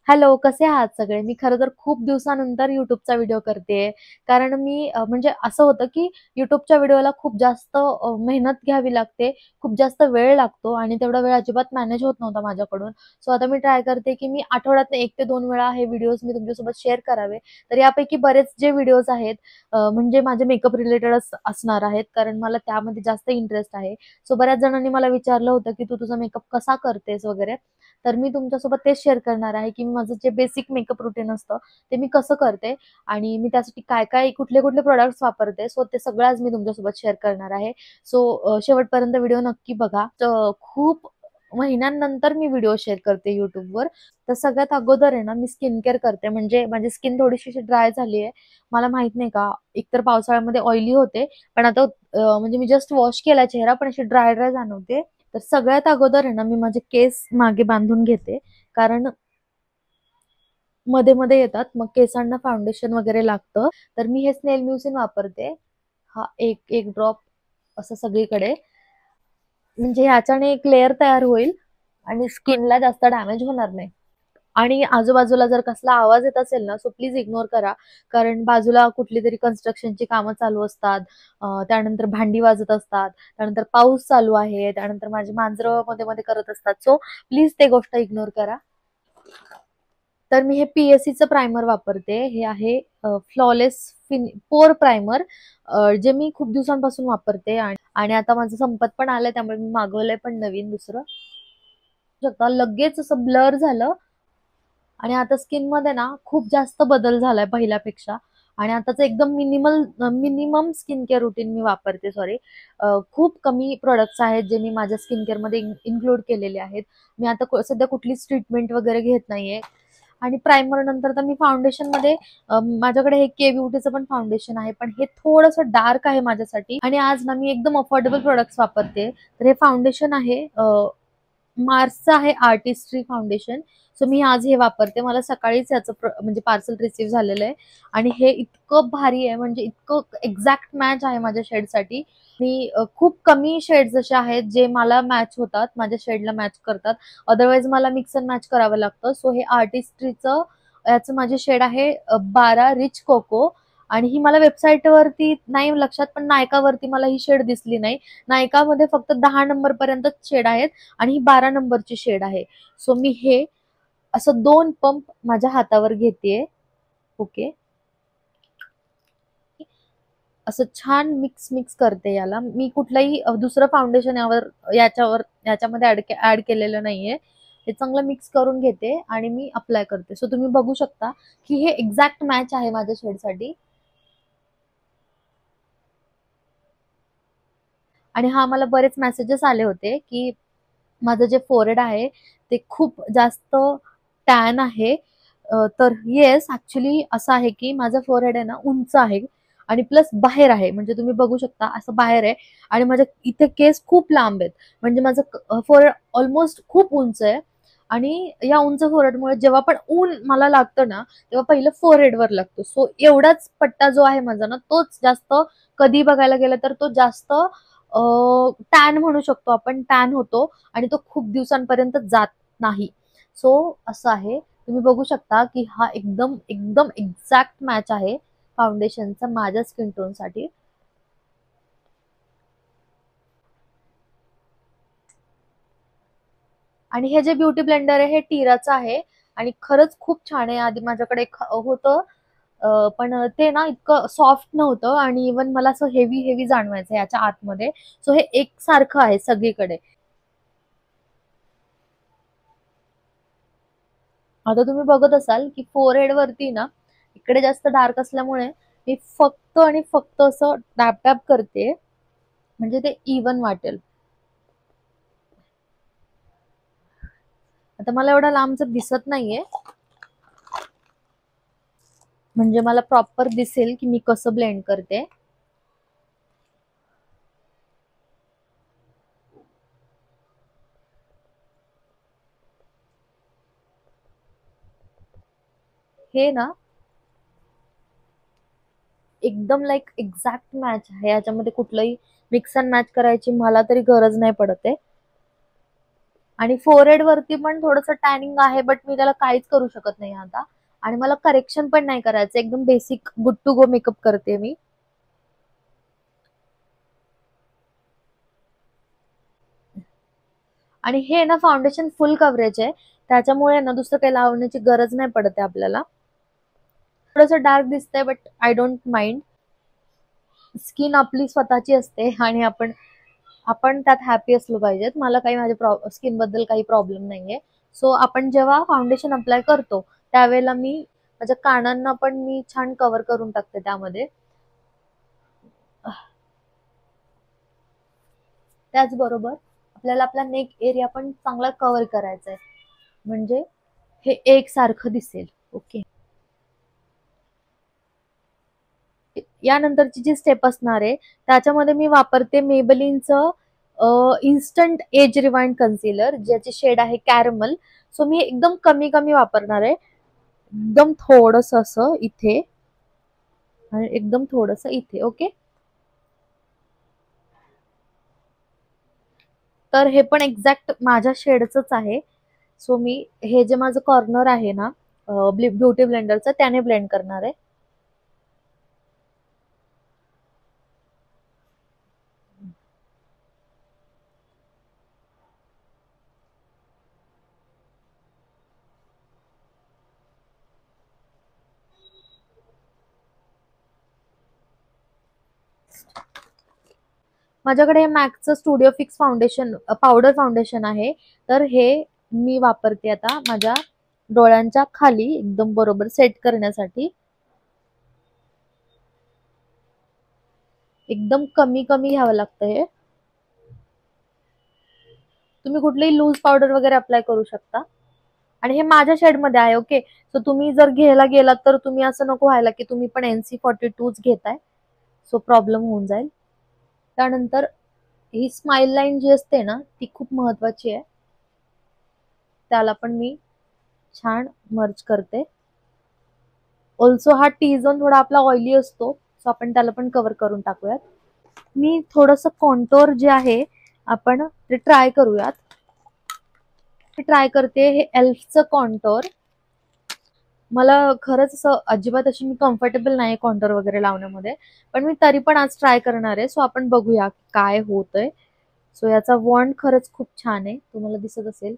Hello, कसे आहात सगळे? मी खरं तर खूप दिवसानंतर YouTubeचा व्हिडिओ करतेय. कारण मी म्हणजे असं होतं, की YouTubeच्या व्हिडिओला खूप जास्त मेहनत घ्यावी लागते, खूप जास्त वेळ लागतो आणि तेवढा वेळ अजिबात मॅनेज होत नव्हता माझ्याकडून. सो आता मी ट्राय करते, की मी आठवड्यातनं 1 ते 2 वेळा हे व्हिडिओज मी तुमच्यासोबत शेअर करावे. तर यापैकी बरेच जे व्हिडिओज आहेत म्हणजे माझे मेकअप रिलेटेडच असणार आहेत, कारण मला त्यामध्ये जास्त इंटरेस्ट आहे. सो बऱ्याच जणांनी मला विचारलं होतं, की "तू तुझा मेकअप कसा करतेस?" वगैरे. तर मी तुमच्यासोबत तेच शेअर करणार आहे, की माझं जे बेसिक मेकअप रूटीन असतं, ते मी कसं करते आणि मी त्यासाठी काय-काय, कुठले-कुठले प्रॉडक्ट्स वापरते. सो ते सगळं आज मी तुमच्यासोबत शेअर करणार आहे. सो शेवटपर्यंत व्हिडिओ नक्की बघा. तर खूप महिन्यांनंतर मी व्हिडिओ शेअर करते YouTubeवर. तर सगळ्यात अगोदर आहे ना, मी स्किन केअर करते. म्हणजे माझी स्किन थोडीशी अशी ड्राय झाली आहे. मला माहित नाही का, एकतर पावसाळ्यामध्ये ऑइली होते, पण आता म्हणजे मी जस्ट वॉश केला चेहरा, पण अशी ड्राय-ड्राय जाणवते. तर सगळ्यात अगोदर आहे ना, मी माझे केस मागे बांधून घेते. कारण मध्ये-मध्ये येतात, मग केसांना फाउंडेशन वगैरे लागतं. तर मी हे स्नेल म्युसिन वापरते. हा एक ड्रॉप असं सगळीकडे. म्हणजे ह्याच्याने एक लेयर तयार होईल आणि स्किनला जास्त डॅमेज होणार नाही. आणि आजूबाजूला जर कसला आवाज येत असेल ना, सो प्लीज इग्नोर करा. कारण बाजूला कुठलीतरी कन्स्ट्रक्शनची कामं चालू असतात. त्यानंतर भांडी वाजत असतात. त्यानंतर पाऊस चालू आहे. त्यानंतर माझी मांजरं मध्ये-मध्ये करत असतात. सो प्लीज ते गोष्ट इग्नोर करा. तर मी हे पी-एस-सीचं प्रायमर वापरते. हे आहे फ्लॉलेस पोर प्रायमर, जे मी खूप दिवसांपासून वापरते आणि आता माझं संपत पण आलंय, त्यामुळे मी मागवलंय पण नवीन दुसरं. शकता लगेच असं ब्लर झालं आणि आता स्किनमध्ये ना खूप जास्त बदल झालाय पहिल्यापेक्षा आणि आताचं एकदम मिनिमम स्किन केअर रुटीन मी वापरते. सॉरी, खूप कमी प्रोडक्ट्स आहेत जे मी माझ्या स्किन केअरमध्ये इन्क्लूड केलेले आहेत. मी आता सध्या कुठलीच ट्रीटमेंट वगैरे घेत नाहीये. आणि प्रायमर नंतर तर मी फाउंडेशनमध्ये माझ्याकडे हे के ब्युटीचं पण फाउंडेशन आहे, पण हे थोडंसं डार्क आहे माझ्यासाठी. आणि आज ना मी एकदम अफोर्डेबल प्रोडक्ट्स वापरते. तर हे फाउंडेशन आहे मार्सचं आहे आर्टिस्ट्री फाउंडेशन. सो मी आज हे वापरते. मला सकाळीच याचं म्हणजे पार्सल रिसीव्ह झालेलं आहे आणि हे इतकं भारी आहे, म्हणजे इतकं एक्झॅक्ट मॅच आहे माझ्या शेडसाठी. आणि खूप कमी शेड्स असे आहेत जे मला मॅच होतात, माझ्या शेडला मॅच करतात. अदरवाईज मला मिक्स अँड मॅच करावं लागतं. सो हे आर्टिस्ट्रीचं याचं माझे शेड आहे 12 रिच कोको आणि ही मला वेबसाईटवरती नाही लक्षात, पण नायकावरती मला ही शेड दिसली नाही. नायकामध्ये फक्त 10 नंबर पर्यंतच शेड आहेत आणि ही 12 नंबरची शेड आहे. सो मी हे असं 2 पंप माझ्या हातावर घेतेय. ओके. असं छान मिक्स करते याला. मी कुठलंही दुसरं फाउंडेशन याच्यामध्ये ऍड केलेलं नाहीये. हे चांगलं मिक्स करून घेते आणि मी अप्लाय करते. सो तुम्ही बघू शकता की हे एक्झॅक्ट मॅच आहे माझ्या शेडसाठी. आणि हा मला बरेच मेसेजेस आले होते की माझं जे फोरहेड आहे ते खूप जास्त टॅन आहे. तर येस, ऍक्च्युली असं आहे की माझं फोरहेड आहे ना उंच आहे आणि प्लस बाहेर आहे. म्हणजे तुम्ही बघू शकता असं बाहेर आहे आणि माझ्या इथे केस खूप लांब आहेत. म्हणजे माझं फोरहेड ऑलमोस्ट खूप उंच आहे आणि या उंच फोरहेडमुळे जेव्हा पण ऊन मला लागतं ना, तेव्हा पहिलं फोरहेडवर लागतो. सो एवढाच पट्टा जो आहे माझा ना, तोच जास्त कधी बघायला गेलं तर तो जास्त टॅन म्हणू शकतो आपण, टॅन होतो आणि तो खूप दिवसांपर्यंत जात नाही. सो असं आहे. तुम्ही बघू शकता की हा एकदम एकदम एक्झॅक्ट मॅच आहे फाउंडेशनचा माझ्या स्किन टोनसाठी. आणि हे जे ब्युटी ब्लेंडर आहे हे टीराचं आहे आणि खरंच खूप छान आहे. आधी माझ्याकडे होतं, पण ते ना इतकं सॉफ्ट नव्हतं आणि इव्हन मला असं हेवी हेवी जाणवायचं याच्या आतमध्ये. सो हे एकसारखं आहे सगळीकडे. आता तुम्ही बघत असाल की फोरहेड वरती ना इकडे जास्त डार्क असल्यामुळे मी फक्त आणि फक्त असं टॅप टॅप करते, म्हणजे ते इवन वाटेल. आता मला एवढा लांबच दिसत नाहीये, म्हणजे मला प्रॉपर दिसेल की मी कसं ब्लेंड करते. हे ना एकदम लाईक एक्झॅक्ट मॅच आहे. याच्यामध्ये कुठलंही मिक्स अँड मॅच करायची मला तरी गरज नाही पडत आहे. आणि फोरहेड वरती पण थोडंसं टॅनिंग आहे, बट मी त्याला काहीच करू शकत नाही आता. आणि मला करेक्शन पण नाही करायचं, एकदम basic good to go makeup करते मी. आणि हे ना फाउंडेशन फुल कव्हरेज आहे, त्याच्यामुळे ना दुसरं काही लावण्याची गरज नाही पडत आहे आपल्याला. थोडंसं डार्क दिसतंय, but I don't mind. Skin आपली स्वतःची असते आणि आपण आपण त्यात हॅपी असलो पाहिजेत. मला काही माझ्या स्किन बद्दल काही प्रॉब्लेम नाहीये. सो आपण जेव्हा फाउंडेशन अप्लाय करतो त्यावेळेला मी माझ्या कानांना पण मी छान कव्हर करून टाकते त्यामध्ये. त्याचबरोबर आपल्याला आपला नेक एरिया पण चांगला कव्हर करायचा आहे, म्हणजे हे एकसारखं दिसेल. ओके. यानंतरची जी स्टेप असणार आहे त्याच्यामध्ये मी वापरते मेबेलिनचं इन्स्टंट एज रिवाइंड कन्सिलर, ज्याची शेड आहे कॅरमल. सो मी एकदम कमी कमी वापरणार आहे, एकदम थोडस असं इथे आणि एकदम थोडस इथे. ओके. तर हे पण एक्झॅक्ट माझ्या शेडचंच आहे. सो मी हे जे माझं कॉर्नर आहे ना ब्युटी ब्लेंडरचं, त्याने ब्लेंड करणार आहे. माझ्याकडे मॅकचं studio fix foundation powder foundation आहे. तर हे मी वापरते आता माझ्या डोळ्यांच्या खाली एकदम बरोबर सेट करण्यासाठी. एकदम कमी कमी घ्यावं लागतं हे. तुम्ही कुठलीही लूज पावडर वगैरे अप्लाय करू शकता. आणि हे माझ्या शेडमध्ये आहे. ओके. सो तुम्ही जर घ्यायला गेलात तर तुम्ही असं नको व्हायला की तुम्ही पण NC42च घेताय, सो प्रॉब्लेम होऊन जाईल. त्यानंतर ही स्माइल लाईन जी असते ना ती खूप महत्वाची आहे, त्याला पण मी छान मर्ज करते. ऑल्सो हा टी झोन थोडा आपला ऑइली असतो, सो आपण त्याला पण कव्हर करून टाकूयात. मी थोडस कॉन्टोर जे आहे आपण ते ट्राय करूयात. मी ट्राय करते हे एल्फचं कॉन्टोर. मला खरंच असं अजिबात अशी मी कम्फर्टेबल नाही कॉन्टोर वगैरे लावण्यामध्ये, पण मी तरी पण आज ट्राय करणार आहे. सो आपण बघूया काय होतंय. सो याचा वॉन्ड खरंच खूप छान आहे, तुम्हाला दिसत असेल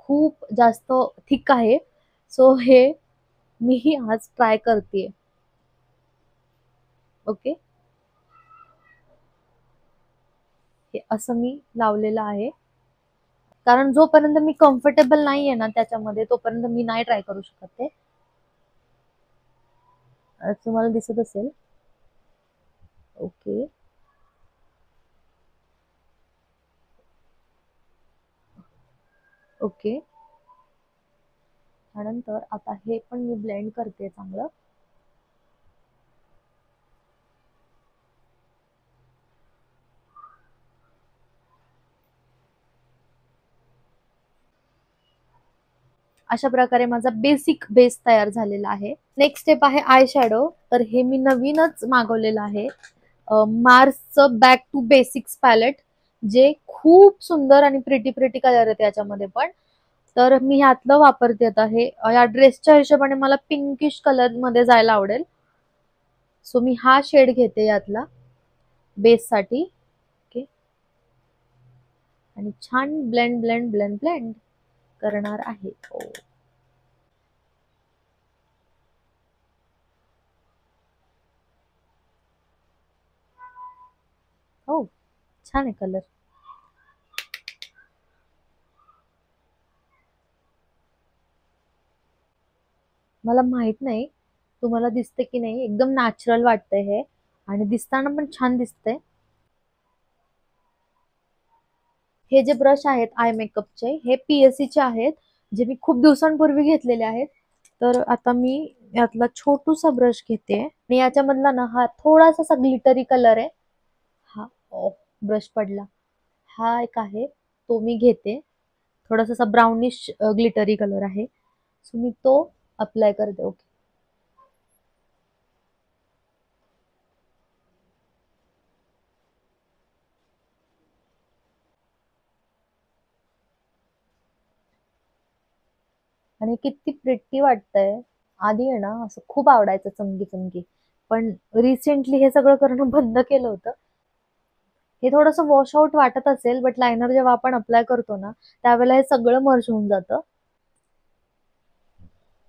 खूप जास्त थिक आहे. सो हे मीही आज ट्राय करते. ओके. हे असं मी लावलेलं आहे, कारण जोपर्यंत मी कम्फर्टेबल नाहीये ना त्याच्यामध्ये तोपर्यंत मी नाही ट्राय करू शकत ते. तुम्हाला दिसत असेल. ओके. ओके. त्यानंतर आता हे पण मी ब्लेंड करते चांगलं. अशा प्रकारे माझा बेसिक बेस तयार झालेला आहे. नेक्स्ट स्टेप आहे आय शॅडो. तर हे मी नवीनच मागवलेलं आहे, मार्सचं बॅक टू बेसिक्स पॅलेट, जे खूप सुंदर आणि प्रिटी प्रिटी कलर आहेत याच्यामध्ये पण. तर मी ह्यातलं वापरते आता. हे या ड्रेसच्या हिशोबाने मला पिंकिश कलर मध्ये जायला आवडेल, सो मी हा शेड घेते यातला बेस साठी. ओके. आणि छान ब्लेंड ब्लेंड ब्लेंड ब्लेंड करणार आहे. हो, छान आहे कलर. मला माहित नाही तुम्हाला दिसते की नाही, एकदम नॅचरल वाटतंय हे आणि दिसताना पण छान दिसतंय. हे जे ब्रश आहेत आय मेकअपचे हे PSC चे आहेत, जे मी खूप दिवसांपूर्वी घेतलेले आहेत. तर आता मी यातला छोटूसा ब्रश घेते आणि याच्यामधला ना हा थोडासा असा ग्लिटरी कलर आहे. हा ब्रश पडला. हा एक आहे, तो मी घेते. थोडासा असा ब्राउनिश ग्लिटरी कलर आहे, सो मी तो अप्लाय करते. ओके. आणि किती प्रिटी वाटतंय. आधी आहे ना असं खूप आवडायचं चमकी चमकी, पण रिसेंटली हे सगळं करणं बंद केलं होतं. हे थोडंसं वॉश आउट वाटत असेल, बट लायनर जेव्हा आपण अप्लाय करतो ना त्यावेळेला हे सगळं मर्ज होऊन जातं.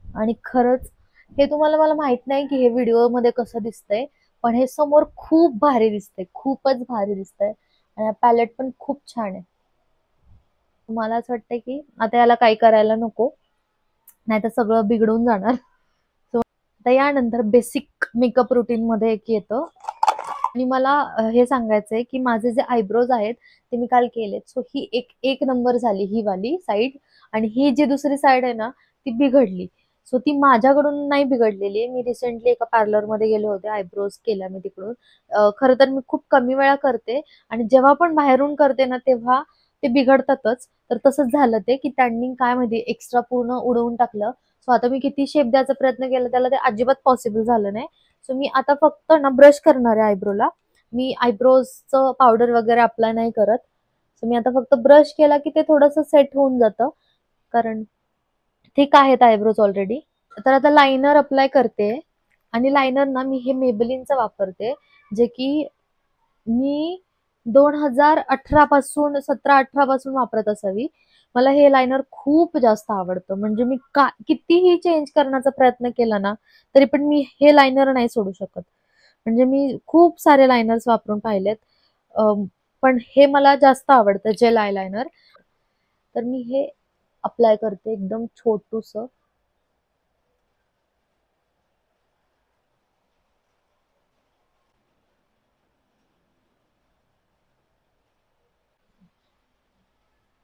आणि खरंच हे तुम्हाला, मला माहित नाही की हे व्हिडिओ मध्ये कसं दिसतंय, पण हे समोर खूप भारी दिसतंय, खूपच भारी दिसतंय. आणि पॅलेट पण खूप छान आहे. मला असं वाटतंय की आता याला काही करायला नको, नाही तर सगळं बिघडून जाणार. आता यानंतर बेसिक मेकअप रुटीन मध्ये एक येतं. आणि मला हे सांगायचंय की माझे जे आयब्रोज आहेत ते मी काल केलेत. सो ही एक एक नंबर झाली ही वाली साईड, आणि ही जी दुसरी साईड आहे ना ती बिघडली. सो ती माझ्याकडून नाही बिघडलेली आहे. मी रिसेंटली एका पार्लर मध्ये गेले होते, आयब्रोज केल्या मी तिकडून. खरं तर मी खूप कमी वेळा करते, आणि जेव्हा पण बाहेरून करते ना तेव्हा ते बिघडतातच. तर तसंच झालं ते की त्यांनी काय माहिती एक्स्ट्रा पूर्ण उडवून टाकलं. सो आता मी किती शेप द्यायचा प्रयत्न केला त्याला ते अजिबात पॉसिबल झालं नाही. सो मी आता फक्त ना ब्रश करणार आहे आयब्रोला. मी आयब्रोजचं पावडर वगैरे अप्लाय नाही करत. सो मी आता फक्त ब्रश केला की ते थोडंसं सेट होऊन जातं, कारण ठीक आहेत आयब्रोज ऑलरेडी. तर आता लायनर अप्लाय करते, आणि लायनर ना मी हे मेबेलिनचं वापरते, जे की मी 2018 पासून, 17-18 पासून वापरत असावी. मला हे लायनर खूप जास्त आवडतं. म्हणजे मी कितीही चेंज करण्याचा प्रयत्न केला ना तरी पण मी हे लायनर नाही सोडू शकत. म्हणजे मी खूप सारे लायनर्स वापरून पाहिलेत, पण हे मला जास्त आवडतं, जेल आय लायनर. तर मी हे अप्लाय करते एकदम छोटूस.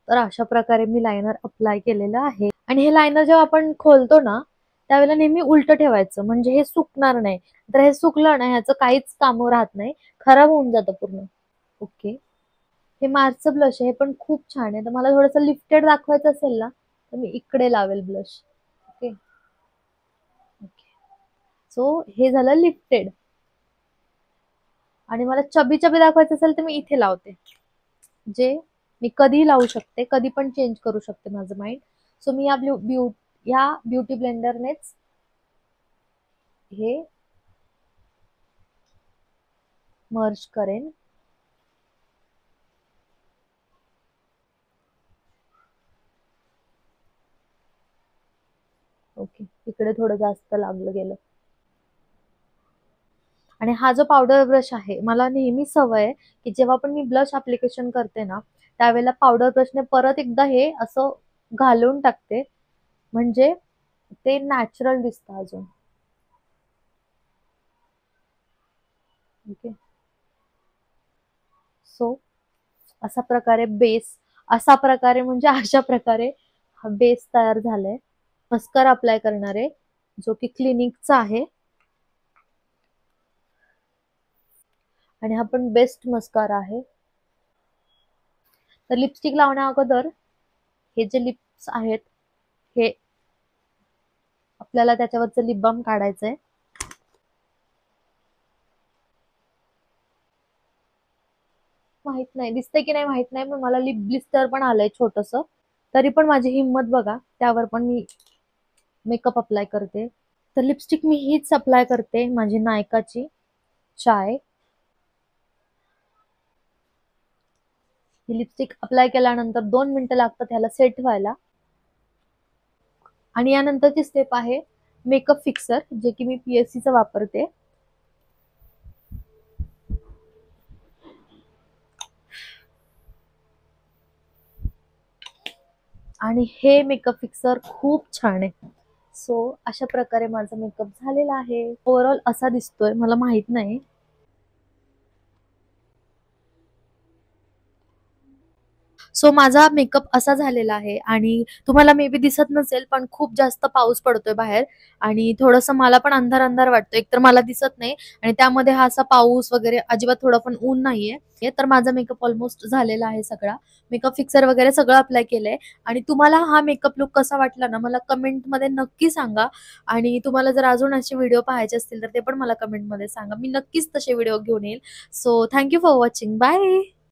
तर अशा प्रकारे मी लायनर अप्लाय केलेलं आहे. आणि हे लायनर जेव्हा आपण खोलतो ना त्यावेळेला नेहमी उलट ठेवायचं, म्हणजे हे सुकणार नाही. तर हे सुकलं ना ह्याचं काहीच काम राहत नाही, खराब होऊन जातं पूर्ण. ओके, हे मार्सचं ब्लश आहे, हे पण खूप छान आहे. तर मला थोडंसं लिफ्टेड दाखवायचं असेल ना तर मी इकडे लावेल ब्लश. ओके ओके, सो हे झालं लिफ्टेड. आणि मला चबी चबी दाखवायचं असेल तर मी इथे लावते, जे मी कधी लावू शकते, कधी पण चेंज करू शकते माझं माइंड. सो मी या ब्युटी ब्लेंडरनेच हे मर्ज करेन. ओके, इकडे थोडं जास्त लागलं गेलं. आणि हा जो पावडर ब्रश आहे, मला नेहमी सवय आहे की जेव्हा पण मी ब्लश ऍप्लिकेशन करते ना त्यावेळेला पावडर ब्रशने परत एकदा हे असं घालून टाकते, म्हणजे ते नॅचरल दिसतं अजून. ओके, सो अशा प्रकारे बेस, अशा प्रकारे म्हणजे अशा प्रकारे हा बेस तयार झालाय. मस्कारा अप्लाय करणार आहे, जो की क्लिनिकचा आहे. आणि हा पण बेस्ट मस्कारा आहे. तर लिपस्टिक लावण्या अगोदर हे जे लिप्स आहेत हे आपल्याला त्याच्यावरचं लिप बाम काढायचंय. माहित नाही दिसतंय की नाही माहित नाही, पण मला लिप ब्लिस्टर पण आलंय छोटस. तरी पण माझी हिंमत बघा, त्यावर पण मी मेकअप अप्लाय करते. तर लिपस्टिक मी हीच अप्लाय करते, माझी नायकाची चाय. ही लिपस्टिक अप्लाय केल्यानंतर 2 मिनिटं लागतात ह्याला सेट व्हायला. आणि यानंतरची स्टेप आहे मेकअप फिक्सर, जे की मी PSC चं वापरते. आणि हे मेकअप फिक्सर खूप छान आहे. सो अशा प्रकारे माझा मेकअप झालेला आहे. ओव्हरऑल असा दिसतोय, मला माहित नाही. सो माझा मेकअप असा झालेला आहे, आणि तुम्हाला मे बी दिसत नसेल पण खूप जास्त पाऊस पडतोय बाहेर, आणि थोडंसं मला पण अंधार अंधार वाटतं. एकतर मला दिसत नाही, आणि त्यामध्ये हा असा पाऊस वगैरे अजिबात थोडं पण ऊन नाहीये. तर माझा मेकअप ऑलमोस्ट झालेला आहे सगळा. मेकअप फिक्सर वगैरे सगळं अप्लाय केलंय. आणि तुम्हाला हा मेकअप लुक कसा वाटला ना मला कमेंटमध्ये नक्की सांगा. आणि तुम्हाला जर अजून असे व्हिडिओ पाहायचे असतील तर ते पण मला कमेंटमध्ये सांगा, मी नक्कीच तसे व्हिडिओ घेऊन येईल. So thank you for watching, bye.